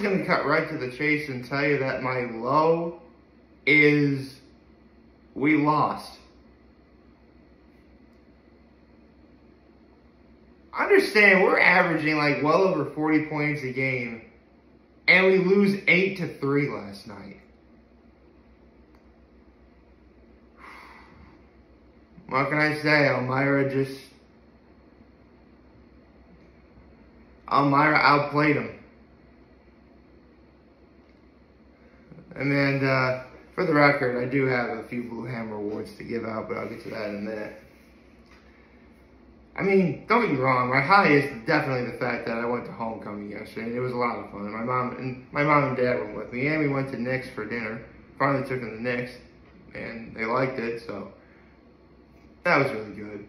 going to cut right to the chase and tell you that my low is we lost. Understand, we're averaging like well over 40 points a game, and we lose 8-3 last night. What can I say? Elmira outplayed him. And for the record, I do have a few Blue Hammer awards to give out, but I'll get to that in a minute. I mean, don't get me wrong, my high is definitely the fact that I went to homecoming yesterday, and it was a lot of fun. My mom and dad went with me, and we went to Nick's for dinner. Finally took them to Nick's, and they liked it, so that was really good.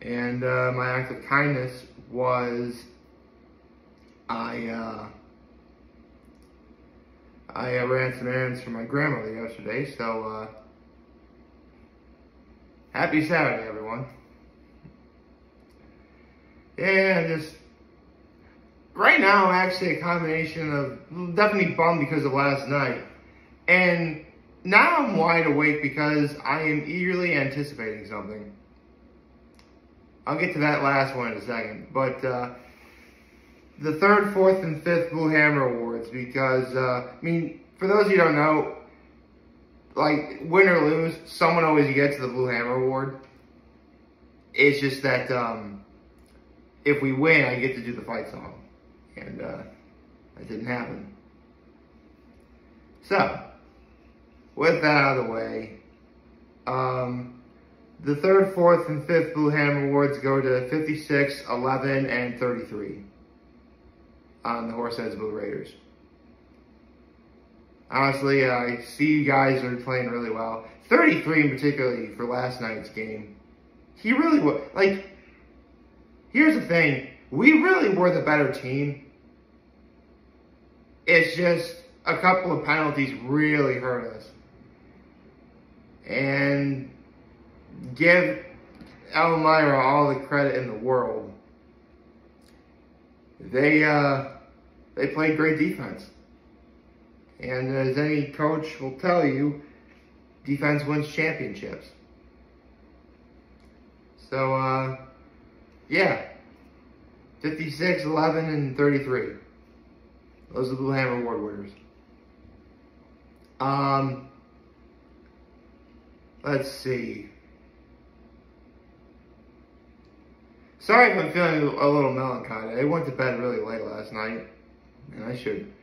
And my act of kindness was I ran some errands for my grandmother yesterday, so happy Saturday, everyone. Yeah, just right now I'm actually a combination of definitely bummed because of last night, and now I'm wide awake because I am eagerly anticipating something. I'll get to that last one in a second, but the 3rd, 4th, and 5th Blue Hammer Awards, because I mean, for those of you who don't know, like win or lose, someone always gets the Blue Hammer Award. It's just that if we win, I get to do the fight song. And that didn't happen. So, with that out of the way, the 3rd, 4th, and 5th Blue Hammer Awards go to 56, 11, and 33 on the Horseheads Blue Raiders. Honestly, I see you guys are playing really well. 33 in particularly for last night's game. He really was, like, here's the thing, we really were the better team. It's just a couple of penalties really hurt us. And give Elmira all the credit in the world. They played great defense. And as any coach will tell you, defense wins championships. So, yeah, 56, 11, and 33. Those are the Blue Hammer Award winners. Let's see. Sorry if I'm feeling a little melancholy. I went to bed really late last night, and I should,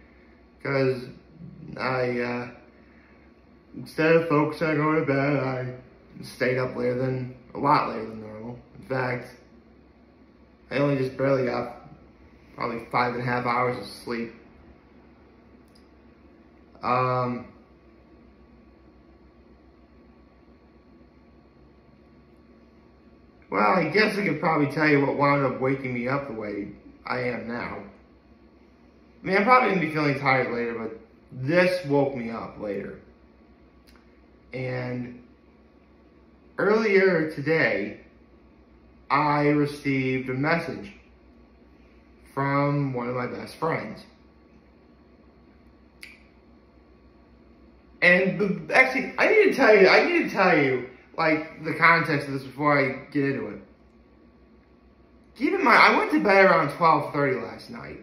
because I, instead of focusing on going to bed, I stayed up a lot later than normal. In fact, I only just barely got probably 5.5 hours of sleep. Well, I guess I could probably tell you what wound up waking me up the way I am now. I mean, I'm probably going to be feeling tired later, but this woke me up later. And earlier today, I received a message from one of my best friends. And actually, I need to tell you, like, the context of this before I get into it. Keep in mind, I went to bed around 12:30 last night.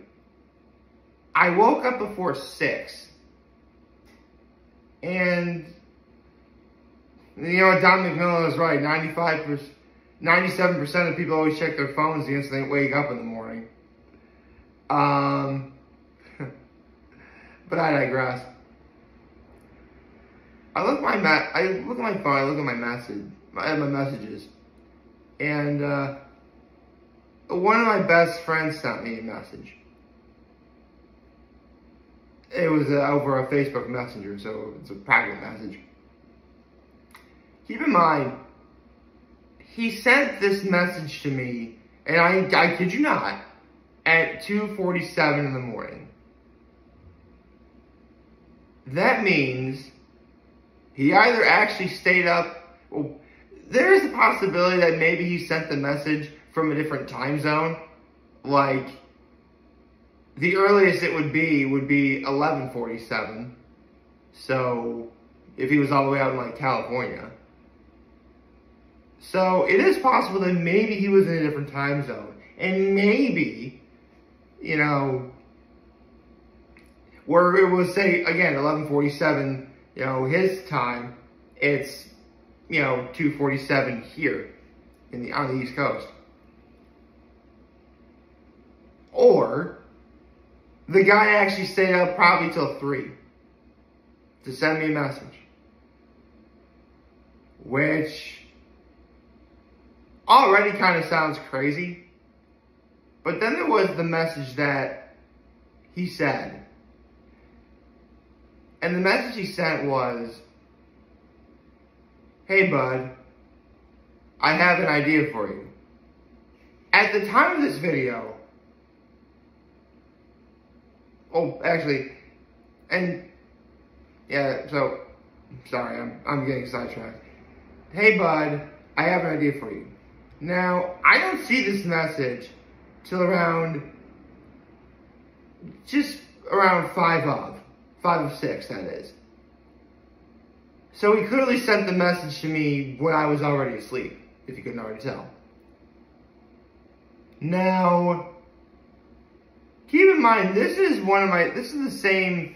I woke up before 6. And, you know what, Don McMillan was right. 97% of people always check their phones the instant they wake up in the morning. But I digress. I look at my phone, I look at my messages, and one of my best friends sent me a message. It was over a Facebook Messenger, so it's a private message. Keep in mind, he sent this message to me, and I kid you not, at 2:47 in the morning. That means he either actually stayed up, well, there's a possibility that maybe he sent the message from a different time zone, like the earliest it would be 11:47. So, if he was all the way out in like California. So, it is possible that maybe he was in a different time zone. And maybe, you know, where it was, say, again, 11:47, you know, his time, it's, you know, 2:47 here on the East Coast. Or, the guy actually stayed up probably till 3 to send me a message. Which already kind of sounds crazy. But then there was the message that he said. And the message he sent was, "Hey bud, I have an idea for you." At the time of this video, oh, actually, and yeah, so, sorry, I'm getting sidetracked. "Hey bud, I have an idea for you." Now, I don't see this message till just around 5 of 6, that is. So he clearly sent the message to me when I was already asleep, if you couldn't already tell. Now, keep in mind, this is the same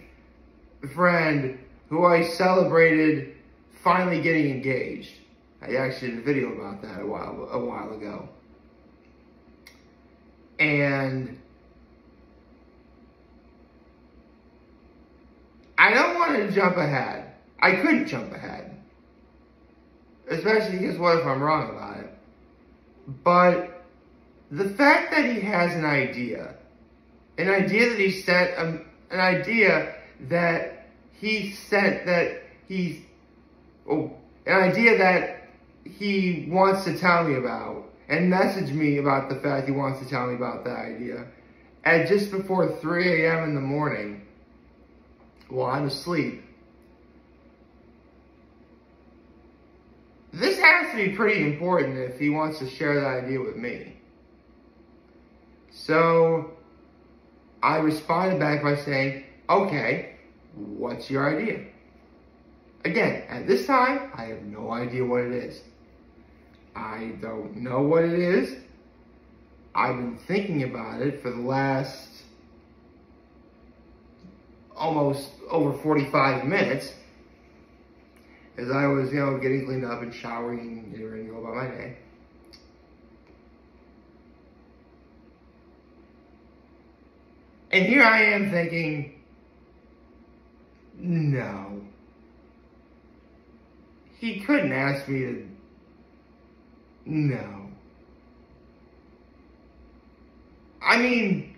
friend who I celebrated finally getting engaged. I actually did a video about that a while ago. And I don't want to jump ahead. I couldn't jump ahead. Especially because what if I'm wrong about it? But the fact that he has an idea that he sent, an idea that he sent, an idea that he wants to tell me about, and message me about the fact he wants to tell me about that idea at just before 3 a.m. in the morning while I'm asleep. This has to be pretty important if he wants to share that idea with me. So I responded back by saying, "Okay, what's your idea?" Again, at this time, I have no idea what it is. I don't know what it is. I've been thinking about it for the last almost over 45 minutes as I was, you know, getting cleaned up and showering and getting ready to go about my day. And here I am thinking, no. He couldn't ask me to. No. I mean,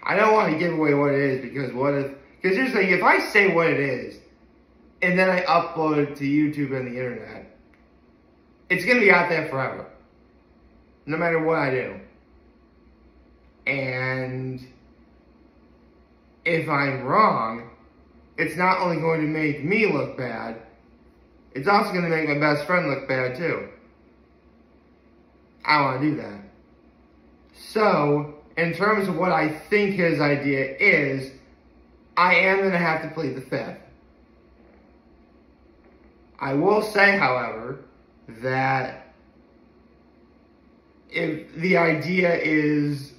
I don't want to give away what it is because here's the thing, if I say what it is and then I upload it to YouTube and the internet, it's going to be out there forever. No matter what I do. And if I'm wrong, it's not only going to make me look bad, it's also going to make my best friend look bad too. I don't want to do that. So, in terms of what I think his idea is, I am going to have to plead the fifth. I will say, however, that if the idea is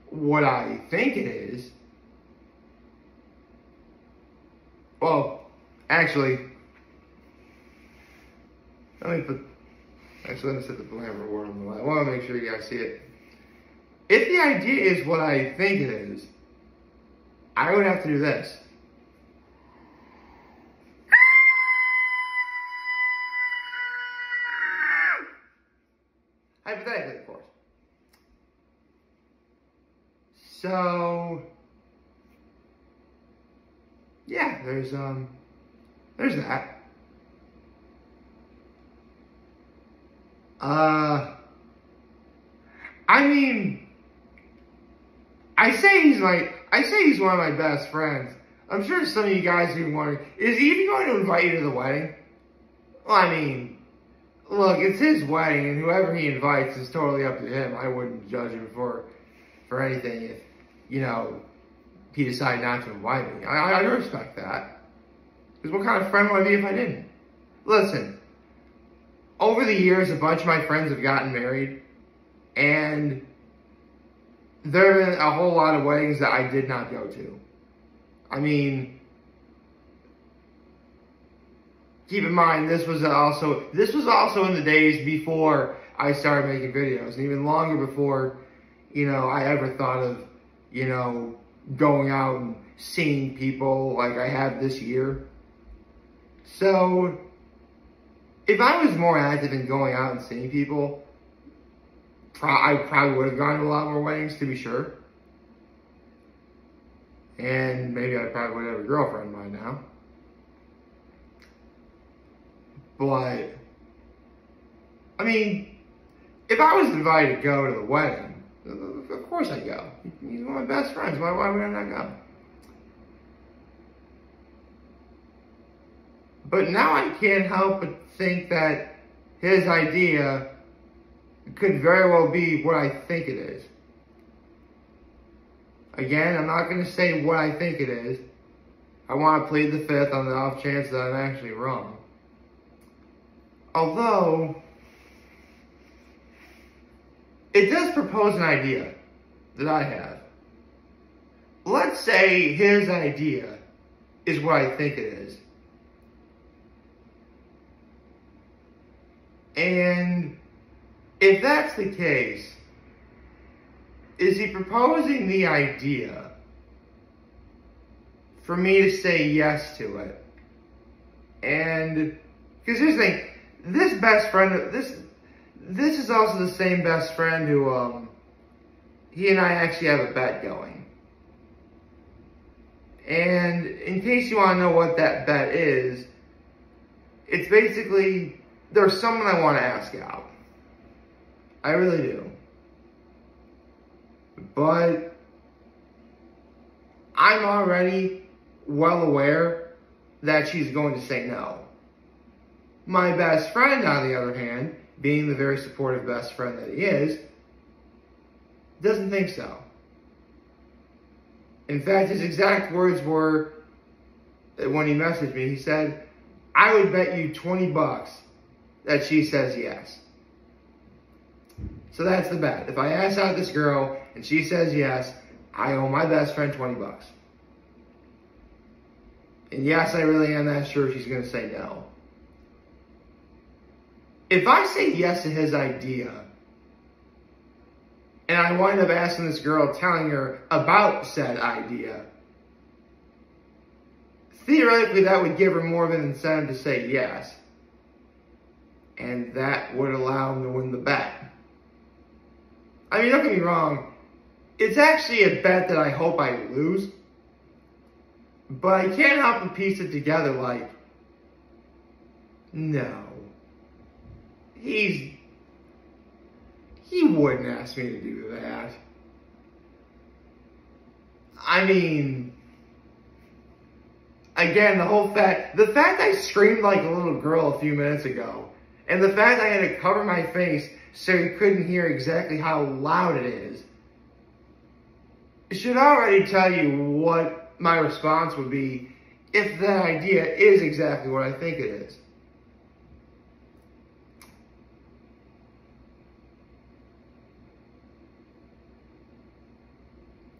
what I think it is, well, actually, let me set the glamour word on the line. I want to make sure you guys see it. If the idea is what I think it is, I would have to do this. Hypothetically, of course. So, yeah, there's that. I mean, I say he's one of my best friends. I'm sure some of you guys are wondering, is he even going to invite you to the wedding? Well, I mean, look, it's his wedding, and whoever he invites is totally up to him. I wouldn't judge him for anything if, you know, he decided not to invite me. I respect that. Because what kind of friend would I be if I didn't? Listen, over the years, a bunch of my friends have gotten married, and there have been a whole lot of weddings that I did not go to. I mean, keep in mind, this was also in the days before I started making videos, and even longer before, you know, I ever thought of, you know, going out and seeing people like I have this year. So, if I was more active in going out and seeing people, I probably would have gone to a lot more weddings, to be sure. And maybe I probably would have a girlfriend by now. But, I mean, if I was invited to go to the wedding, of course I'd go. He's one of my best friends. Why would I not go? But now I can't help but think that his idea could very well be what I think it is. Again, I'm not going to say what I think it is. I want to plead the fifth on the off chance that I'm actually wrong. Although, it does propose an idea that I have. Let's say his idea is what I think it is. And if that's the case, is he proposing the idea for me to say yes to it? And, because here's the thing, this best friend, this is also the same best friend who, he and I actually have a bet going. And in case you want to know what that bet is, it's basically, there's someone I want to ask out. I really do. But I'm already well aware that she's going to say no. My best friend, on the other hand, being the very supportive best friend that he is, doesn't think so. In fact, his exact words were, when he messaged me, he said, I would bet you $20 that she says yes. So that's the bet. If I ask out this girl and she says yes, I owe my best friend $20. And yes, I really am that sure she's going to say no. If I say yes to his idea, and I wind up asking this girl, telling her about said idea, theoretically that would give her more of an incentive to say yes. And that would allow him to win the bet. I mean, don't get me wrong, it's actually a bet that I hope I lose. But I can't help but piece it together like, no. He wouldn't ask me to do that. I mean, again, the fact I screamed like a little girl a few minutes ago, and the fact I had to cover my face so you couldn't hear exactly how loud it is, it should already tell you what my response would be if that idea is exactly what I think it is.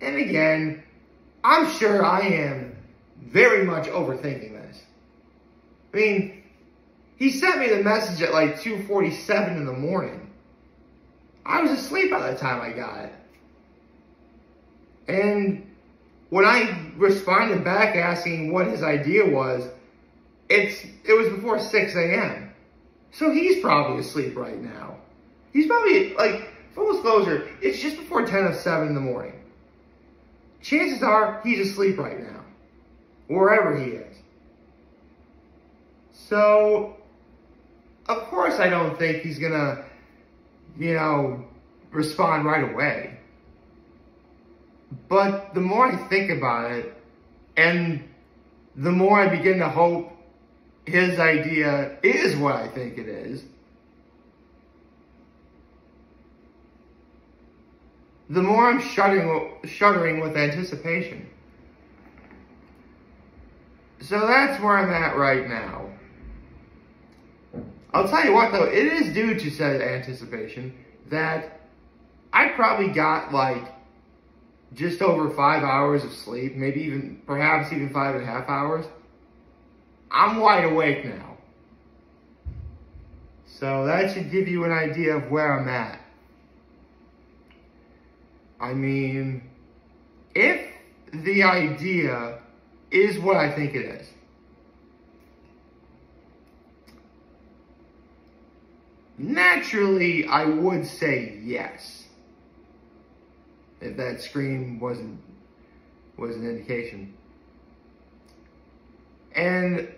And again, I'm sure I am very much overthinking this. I mean, he sent me the message at like 2:47 in the morning. I was asleep by the time I got it. And when I responded back asking what his idea was, it was before 6 a.m. So he's probably asleep right now. He's probably, like, full disclosure, it's just before 10:07 in the morning. Chances are he's asleep right now, wherever he is. So, of course I don't think he's gonna, respond right away. But the more I think about it, and the more I begin to hope his idea is what I think it is, the more I'm shuddering with anticipation. So that's where I'm at right now. I'll tell you what though, it is due to said anticipation that I probably got like just over 5 hours of sleep, maybe even, perhaps even 5.5 hours. I'm wide awake now. So that should give you an idea of where I'm at. I mean, if the idea is what I think it is, naturally I would say yes. If that scream was an indication. And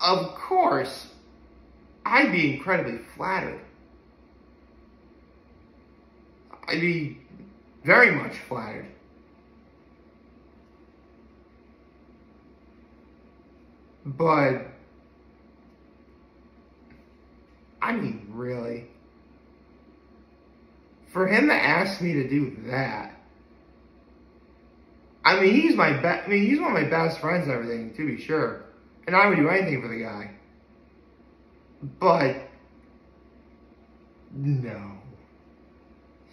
of course, I'd be incredibly flattered. I'd be very much flattered. But, I mean, really? For him to ask me to do that, I mean, he's one of my best friends and everything, to be sure. And I would do anything for the guy. But, no.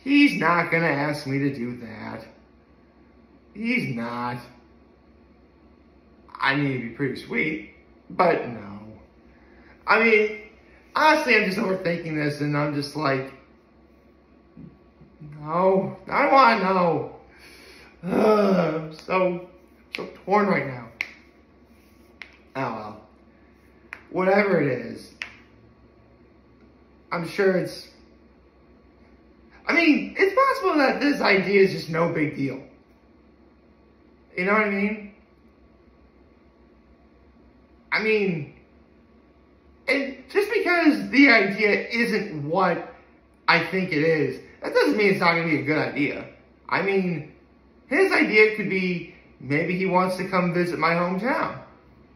He's not gonna ask me to do that. He's not. I mean, it'd be pretty sweet, but no. I mean, honestly, I'm just overthinking this, and I'm just like, no, I don't want to know. I'm so torn right now. Oh well. Whatever it is, I'm sure it's, I mean, it's possible that this idea is just no big deal. You know what I mean? I mean, and just because the idea isn't what I think it is, that doesn't mean it's not going to be a good idea. I mean, his idea could be, maybe he wants to come visit my hometown.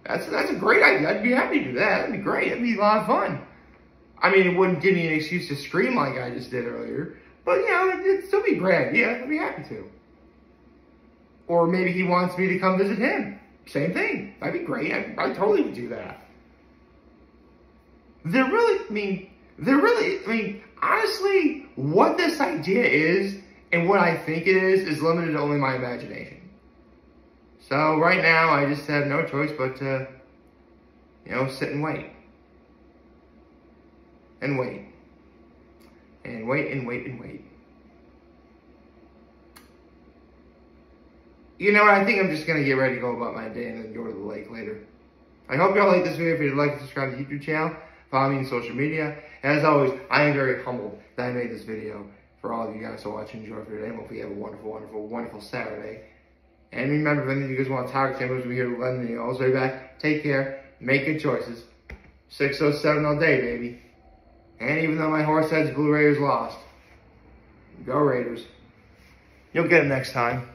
That's a great idea. I'd be happy to do that. That'd be great. That'd be a lot of fun. I mean, it wouldn't give me an excuse to scream like I just did earlier. But, you know, it'd still be a great idea. I'd be happy to. Or maybe he wants me to come visit him. Same thing. That'd be great. I totally would do that. Honestly, what this idea is and what I think it is limited to only my imagination. So right now, I just have no choice but to, you know, sit and wait. And wait. And wait and wait and wait. You know what, I think I'm just going to get ready to go about my day and then go to the lake later. I hope y'all like this video. If you'd like to subscribe to the YouTube channel, follow me on social media. And as always, I am very humbled that I made this video for all of you guys to watch and enjoy for today. Hopefully you have a wonderful, wonderful, wonderful Saturday. And remember, if any of you guys want to talk to me, we'll be here to lend me all the way back. Take care. Make good choices. 607 all day, baby. And even though my Horseheads Blue Raiders lost, go Raiders. You'll get them next time.